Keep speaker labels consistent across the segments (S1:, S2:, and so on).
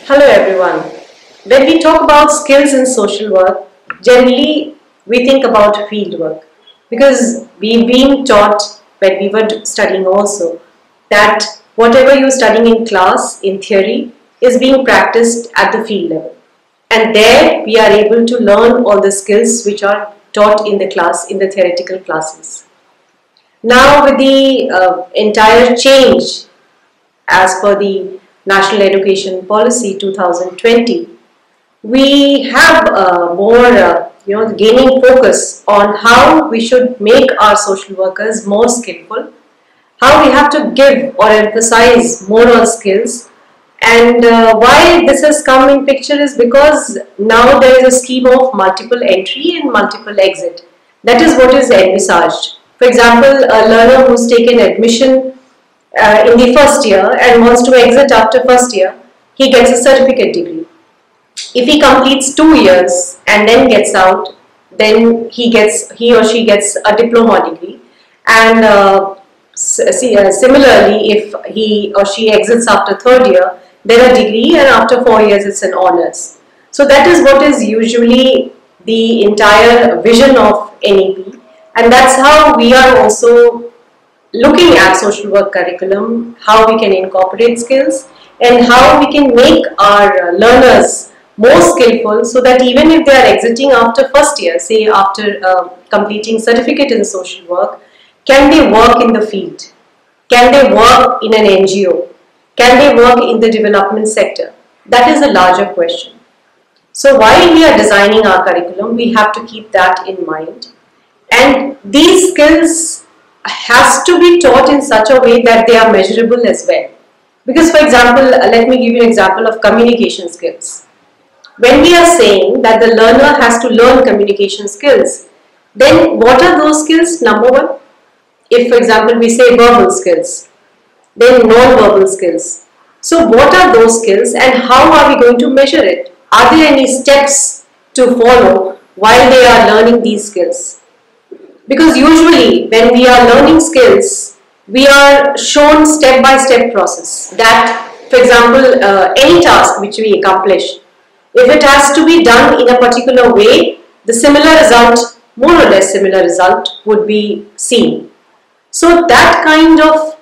S1: Hello everyone. When we talk about skills in social work, generally we think about field work because we've been taught when we were studying also that whatever you're studying in class, in theory, is being practiced at the field level. And there we are able to learn all the skills which are taught in the class, in the theoretical classes. Now with the entire change as per the National Education Policy 2020, we have more gaining focus on how we should make our social workers more skillful, how we have to give or emphasize more on skills. And why this has come in picture is because now there is a scheme of multiple entry and multiple exit. That is what is envisaged. For example, a learner who's taken admission in the first year and wants to exit after first year, he gets a certificate degree. If he completes 2 years and then gets out, then he or she gets a diploma degree. And similarly, if he or she exits after third year, then a degree, and after 4 years it's an honors. So that is what is usually the entire vision of NEP, and that's how we are also looking at social work curriculum, how we can incorporate skills and how we can make our learners more skillful, so that even if they are exiting after first year, say after completing certificate in social work, can they work in the field? Can they work in an NGO? Can they work in the development sector? That is a larger question. So while we are designing our curriculum, we have to keep that in mind. And these skills has to be taught in such a way that they are measurable as well. Because for example, let me give you an example of communication skills. When we are saying that the learner has to learn communication skills, then what are those skills? Number one, if for example we say verbal skills, then non-verbal skills. So what are those skills and how are we going to measure it? Are there any steps to follow while they are learning these skills? Because usually when we are learning skills, we are shown step-by-step process that, for example, any task which we accomplish, if it has to be done in a particular way, the similar result, more or less similar result, would be seen. So that kind of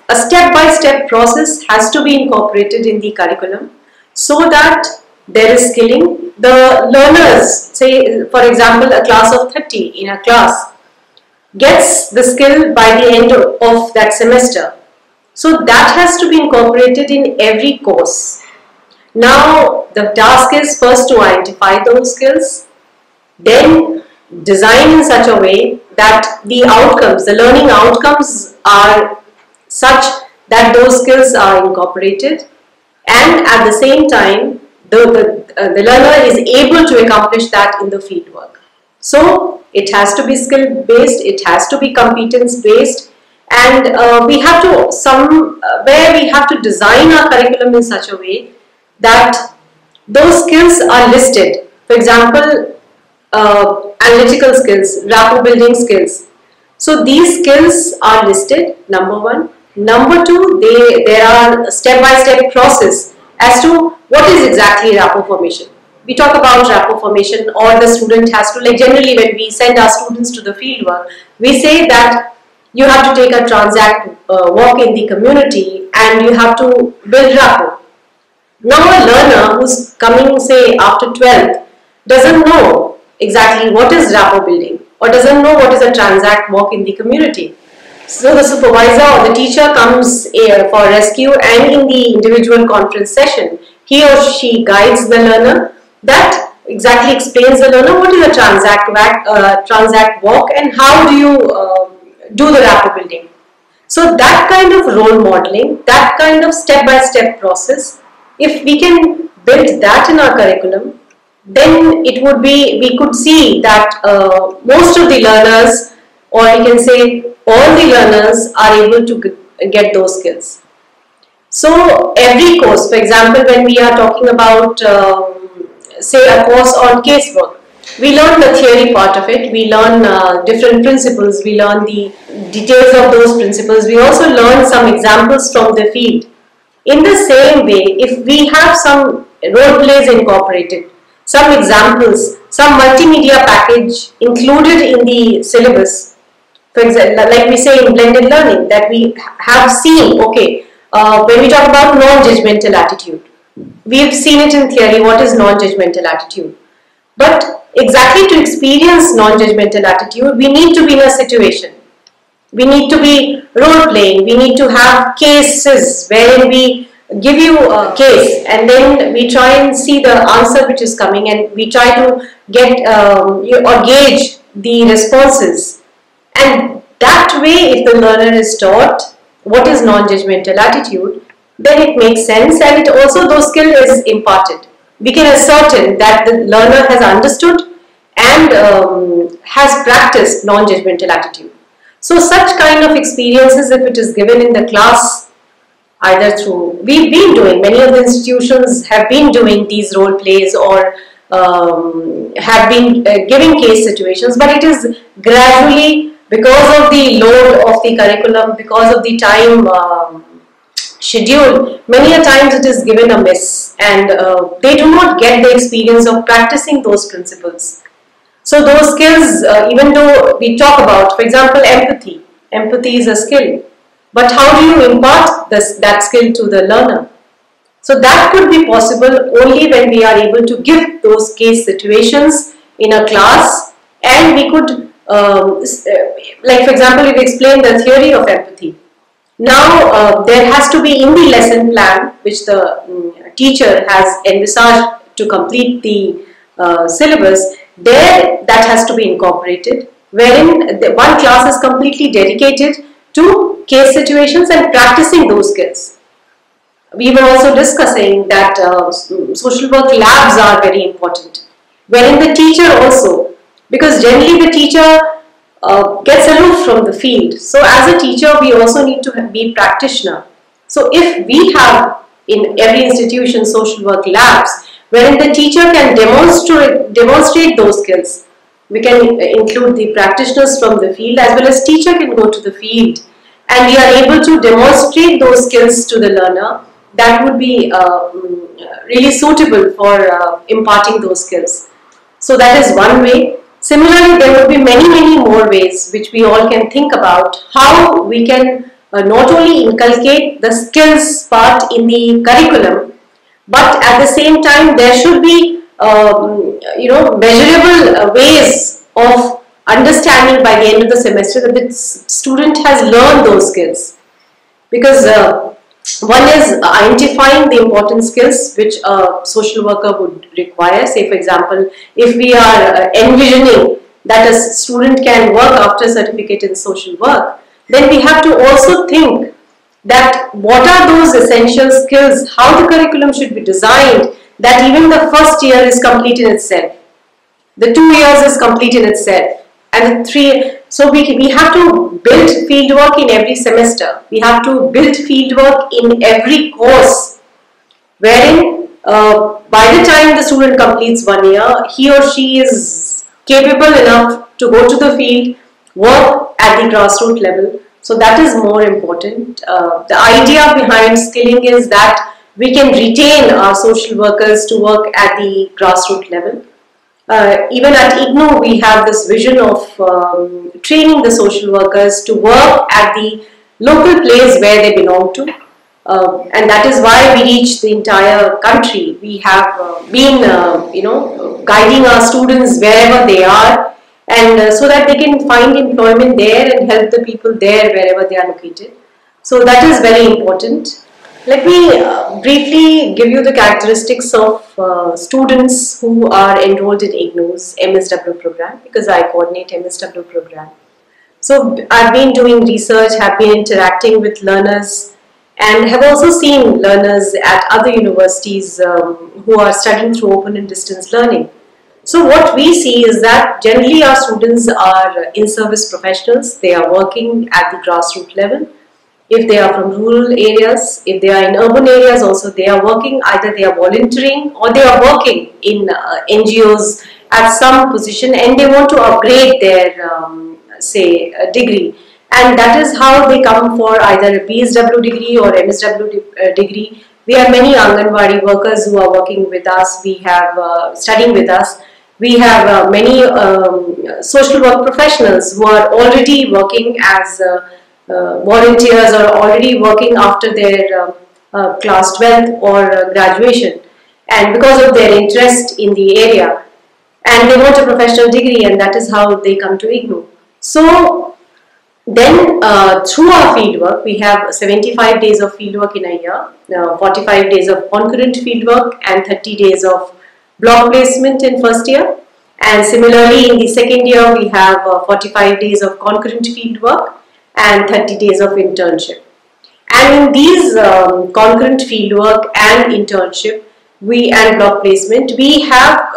S1: a step-by-step process has to be incorporated in the curriculum so that there is skilling. The learners, say for example a class of 30 in a class, gets the skill by the end of that semester. So that has to be incorporated in every course. Now the task is first to identify those skills, then design in such a way that the outcomes, the learning outcomes are such that those skills are incorporated, and at the same time the learner is able to accomplish that in the field work. So it has to be skill based, it has to be competence based, and we have to somewhere we have to design our curriculum in such a way that those skills are listed. For example, analytical skills, rapport building skills. So these skills are listed, number one. Number two, there are step-by-step process as to what is exactly rapport formation. We talk about rapport formation, or the student has to, like generally when we send our students to the field work, we say that you have to take a transact walk in the community and you have to build rapport. Now a learner who's coming say after 12th doesn't know exactly what is rapport building or doesn't know what is a transact walk in the community. So the supervisor or the teacher comes for rescue, and in the individual conference session, he or she guides the learner, that exactly explains the learner what is a transact walk and how do you do the rapport building. So that kind of role modeling, that kind of step-by-step process, if we can build that in our curriculum, then it would be, we could see that most of the learners, or we can say all the learners, are able to get those skills. So every course, for example, when we are talking about say a course on casework, we learn the theory part of it, we learn different principles, we learn the details of those principles, we also learn some examples from the field. In the same way, if we have some role plays incorporated, some examples, some multimedia package included in the syllabus, for example, like we say in blended learning, that we have seen, okay, when we talk about non-judgmental attitude, we've seen it in theory, what is non-judgmental attitude. But exactly to experience non-judgmental attitude, we need to be in a situation. We need to be role playing. We need to have cases wherein we give you a case and then we try and see the answer which is coming, and we try to get or gauge the responses. And that way, if the learner is taught what is non-judgmental attitude, then it makes sense, and it also, those skill is imparted. We can ascertain that the learner has understood and has practiced non-judgmental attitude. So such kind of experiences, if it is given in the class, either through, we've been doing, many of the institutions have been doing these role plays or have been giving case situations, but it is gradually, because of the load of the curriculum, because of the time schedule, many a times it is given a miss, and they do not get the experience of practicing those principles. So those skills, even though we talk about, for example, empathy. Empathy is a skill. But how do you impart that skill to the learner? So that could be possible only when we are able to give those case situations in a class, and we could, like for example, if we explain the theory of empathy. Now there has to be in the lesson plan, which the teacher has envisaged to complete the syllabus, there that has to be incorporated, wherein one class is completely dedicated to case situations and practicing those skills. We were also discussing that social work labs are very important, wherein the teacher also, because generally the teacher gets aloof from the field. So as a teacher, we also need to be practitioner. So if we have in every institution social work labs, wherein the teacher can demonstrate those skills. We can include the practitioners from the field, as well as teacher can go to the field, and we are able to demonstrate those skills to the learner. That would be really suitable for imparting those skills. So that is one way. Similarly, there will be many more ways which we all can think about how we can not only inculcate the skills part in the curriculum, but at the same time there should be measurable ways of understanding by the end of the semester that the student has learned those skills. Because one is identifying the important skills which a social worker would require. Say for example, if we are envisioning that a student can work after certificate in social work, then we have to also think that what are those essential skills, how the curriculum should be designed, that even the first year is complete in itself, the 2 years is complete in itself, and the 3. So we have to build fieldwork in every semester. We have to build fieldwork in every course, wherein by the time the student completes 1 year, he or she is capable enough to go to the field, work at the grassroots level. So that is more important. The idea behind skilling is that we can retain our social workers to work at the grassroots level. Even at IGNOU, we have this vision of training the social workers to work at the local place where they belong to. And that is why we reach the entire country. We have been, guiding our students wherever they are, and so that they can find employment there and help the people there wherever they are located. So that is very important. Let me briefly give you the characteristics of students who are enrolled in IGNOU's MSW program, because I coordinate MSW program. So I've been doing research, have been interacting with learners, and have also seen learners at other universities who are studying through open and distance learning. So what we see is that generally our students are in-service professionals. They are working at the grassroots level. If they are from rural areas, if they are in urban areas also, they are working, either they are volunteering or they are working in NGOs at some position, and they want to upgrade their, say, degree. and that is how they come for either a PSW degree or MSW degree. We have many Anganwadi workers who are working with us, we have studying with us. We have many social work professionals who are already working as volunteers or already working after their class 12th or graduation, and because of their interest in the area, and they want a professional degree, and that is how they come to IGNOU. So then through our fieldwork, we have 75 days of fieldwork in a year, 45 days of concurrent fieldwork and 30 days of block placement in first year. And similarly in the second year, we have 45 days of concurrent fieldwork and 30 days of internship. And in these concurrent fieldwork and internship, and block placement, we have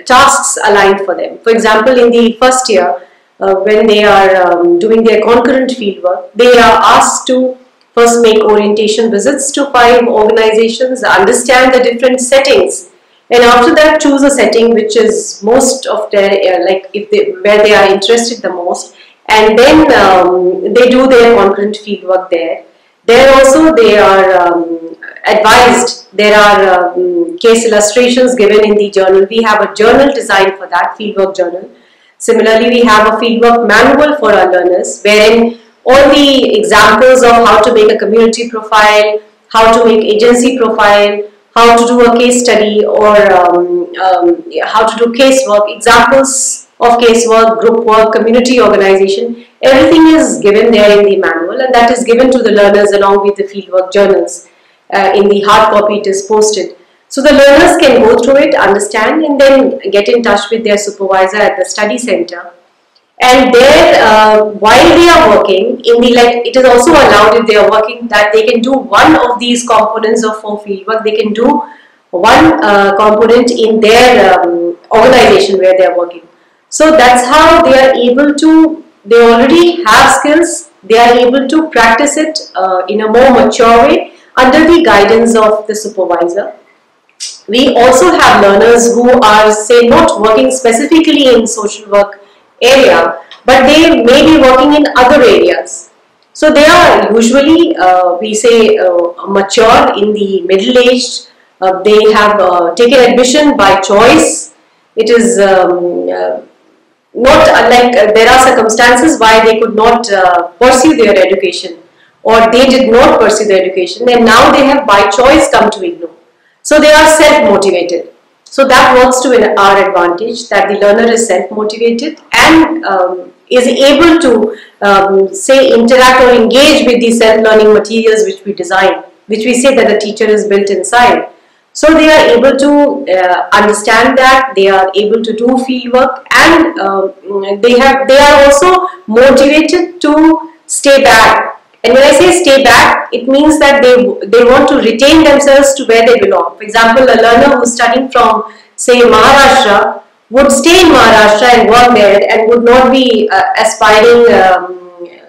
S1: tasks aligned for them. For example, in the first year, when they are doing their concurrent fieldwork, they are asked to first make orientation visits to 5 organizations, understand the different settings, and after that choose a setting which is most of their where they are interested the most, and then they do their concurrent fieldwork there. There also they are advised. There are case illustrations given in the journal. We have a journal designed for that, fieldwork journal. Similarly, we have a fieldwork manual for our learners, wherein all the examples of how to make a community profile, how to make agency profile, how to do a case study, or how to do casework, examples of casework, group work, community organization, everything is given there in the manual, and that is given to the learners along with the fieldwork journals. In the hard copy it is posted. So the learners can go through it, understand, and then get in touch with their supervisor at the study center. And there, while they are working, it is also allowed, if they are working, that they can do one of these components of fieldwork. They can do one component in their organization where they are working. So that's how they are able to, they already have skills, they are able to practice it in a more mature way under the guidance of the supervisor. We also have learners who are, say, not working specifically in social work area, but they may be working in other areas. So they are usually, we say, mature, in the middle-aged. They have taken admission by choice. It is not like there are circumstances why they could not pursue their education, or they did not pursue their education, and now they have by choice come to IGNOU. So they are self-motivated. So that works to our advantage, that the learner is self-motivated and is able to say interact or engage with the self-learning materials which we design, which we say that the teacher is built inside. So they are able to understand that, they are able to do fieldwork, and they are also motivated to stay back. And when I say stay back, it means that they want to retain themselves to where they belong. For example, a learner who is studying from, say, Maharashtra would stay in Maharashtra and work there, and would not be aspiring,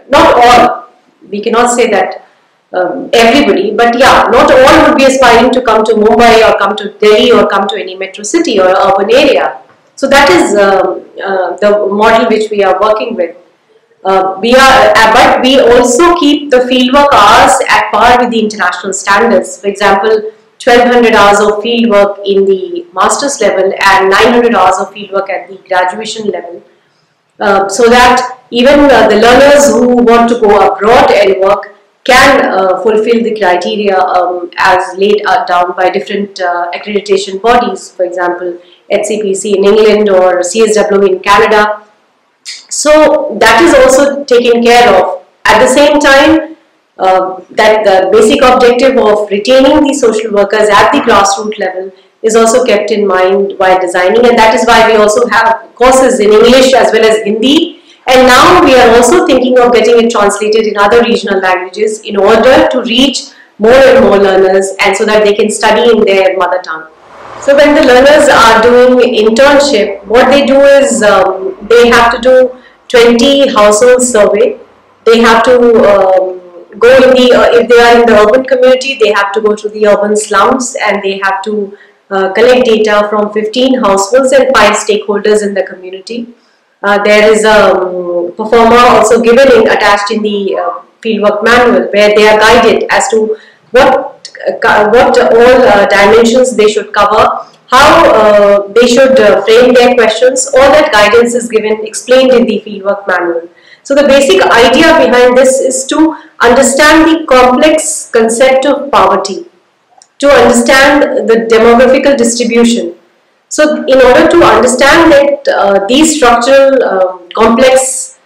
S1: not all, we cannot say that everybody, but yeah, not all would be aspiring to come to Mumbai or come to Delhi or come to any metro city or urban area. So that is the model which we are working with. But we also keep the fieldwork hours at par with the international standards. For example, 1200 hours of fieldwork in the master's level and 900 hours of fieldwork at the graduation level. So that even the learners who want to go abroad and work can fulfill the criteria as laid down by different accreditation bodies, for example, HCPC in England or CSW in Canada. So that is also taken care of. At the same time, that the basic objective of retaining the social workers at the grassroots level is also kept in mind while designing, and that is why we also have courses in English as well as Hindi. And now we are also thinking of getting it translated in other regional languages in order to reach more and more learners, and so that they can study in their mother tongue. So when the learners are doing internship, what they do is they have to do 20 household survey. They have to go in the, if they are in the urban community, they have to go to the urban slums, and they have to collect data from 15 households and 5 stakeholders in the community. There is a performer also given attached in the fieldwork manual, where they are guided as to what all dimensions they should cover, how they should frame their questions. All that guidance is given, explained in the fieldwork manual. So the basic idea behind this is to understand the complex concept of poverty, to understand the demographical distribution. So in order to understand that these structural complex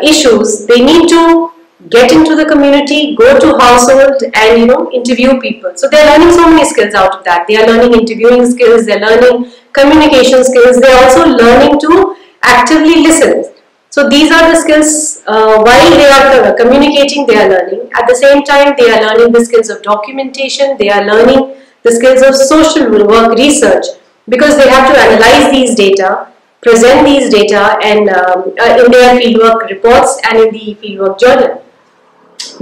S1: issues, they need to get into the community, go to household, and interview people. So they are learning so many skills out of that. They are learning interviewing skills, they are learning communication skills, they are also learning to actively listen. So these are the skills while they are communicating, they are learning. At the same time, they are learning the skills of documentation, they are learning the skills of social work research, because they have to analyze these data, present these data, and in their fieldwork reports and in the fieldwork journal.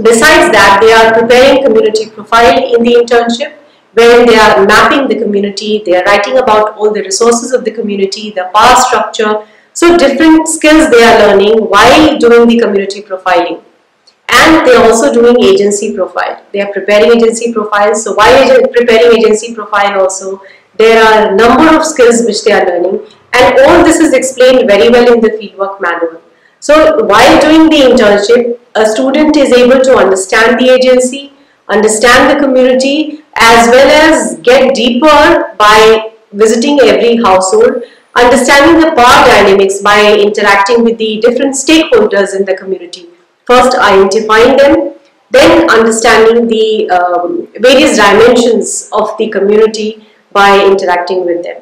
S1: Besides that, they are preparing community profile in the internship, wherein they are mapping the community, they are writing about all the resources of the community, the power structure. So different skills they are learning while doing the community profiling. And they are also doing agency profile. They are preparing agency profiles. So while preparing agency profile also, there are a number of skills which they are learning, and all this is explained very well in the fieldwork manual. So while doing the internship, a student is able to understand the agency, understand the community, as well as get deeper by visiting every household, understanding the power dynamics by interacting with the different stakeholders in the community. First identifying them, then understanding the various dimensions of the community by interacting with them.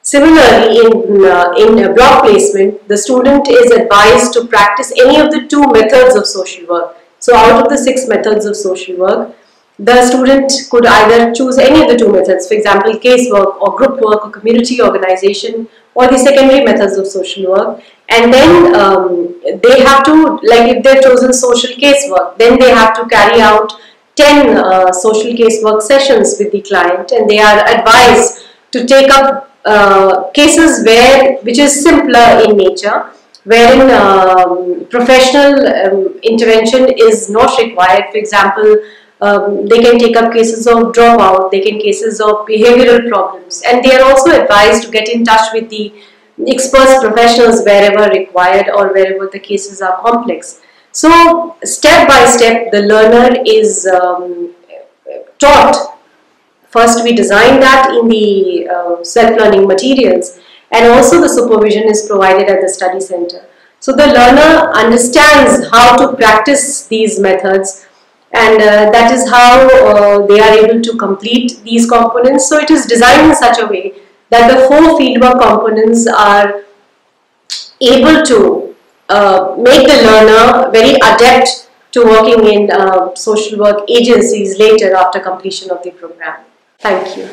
S1: Similarly, in block placement, the student is advised to practice any of the 2 methods of social work. So out of the 6 methods of social work, the student could either choose any of the 2 methods, for example, casework or group work or community organization, or the secondary methods of social work. And then they have to, like if they've chosen social casework, then they have to carry out 10 social casework sessions with the client, and they are advised to take up cases which is simpler in nature, wherein professional intervention is not required. For example, they can take up cases of dropout, they can cases of behavioral problems, and they are also advised to get in touch with the experts professionals wherever required or wherever the cases are complex. So step by step the learner is taught. First we design that in the self-learning materials, and also the supervision is provided at the study center. So the learner understands how to practice these methods, and that is how they are able to complete these components. So it is designed in such a way that the 4 fieldwork components are able to make the learner very adept to working in social work agencies later after completion of the program. Thank you.